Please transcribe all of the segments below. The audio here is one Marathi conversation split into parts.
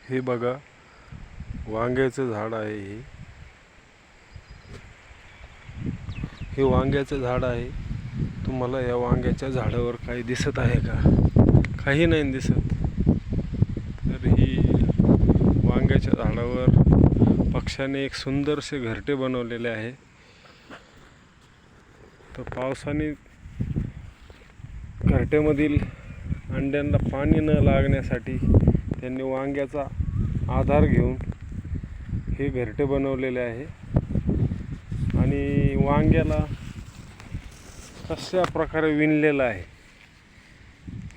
हे बघा, वांग्याचं झाड आहे. हे वांग्याचं झाड आहे. तुम्हाला या वांग्याच्या झाडावर काही दिसत आहे का? काही नाही दिसत. तर ही वांग्याच्या झाडावर पक्ष्याने एक सुंदरसे घरटे बनवलेले आहे. तर पावसाने घरट्यामधील अंड्यांना पाणी न लागण्यासाठी त्यांनी वांग्याचा आधार घेऊन हे घरटे बनवलेले आहे. आणि वांग्याला कशा प्रकारे विणलेलं आहे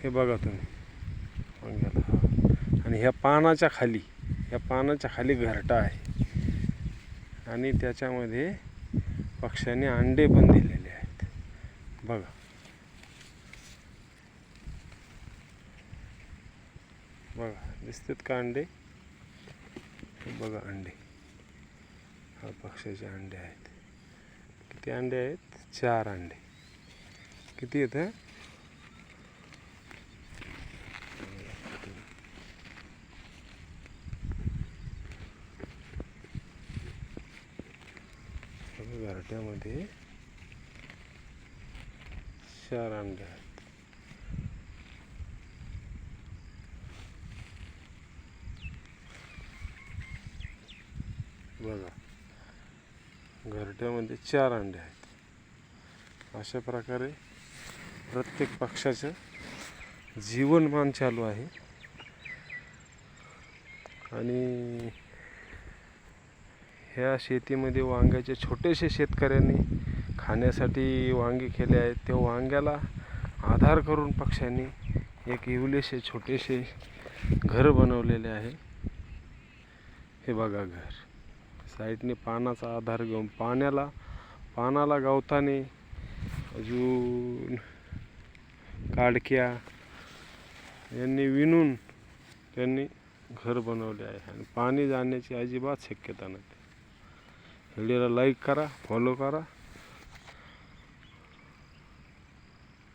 हे बघा तुम्ही. वांग्याला आणि ह्या पानाच्या खाली घरटा आहे आणि त्याच्यामध्ये पक्ष्याने अंडे पण दिलेले आहेत. बघा बघा, दिसतात का अंडे? बघा अंडे, हा पक्ष्याचे अंडे आहेत. किती अंडे आहेत? 4 अंडे. किती आहेत? घरट्यामध्ये 4 अंडे आहेत. बघा, घरट्यामध्ये 4 अंडे आहेत. अशा प्रकारे प्रत्येक पक्षाचं जीवनमान चालू आहे. आणि ह्या शेतीमध्ये वांग्याचे छोटेसे शेतकऱ्यांनी खाण्यासाठी वांगे केले आहेत. त्या वांग्याला आधार करून पक्ष्यांनी एक इवलेसे छोटेसे घर बनवलेले आहे. हे बघा घर, साईडने पानाचा आधार घेऊन पानाला गवताने अजून काडक्या यांनी विणून त्यांनी घर बनवले आहे. आणि पाणी जाण्याची अजिबात शक्यता नाही. व्हिडिओला लाईक करा, फॉलो करा.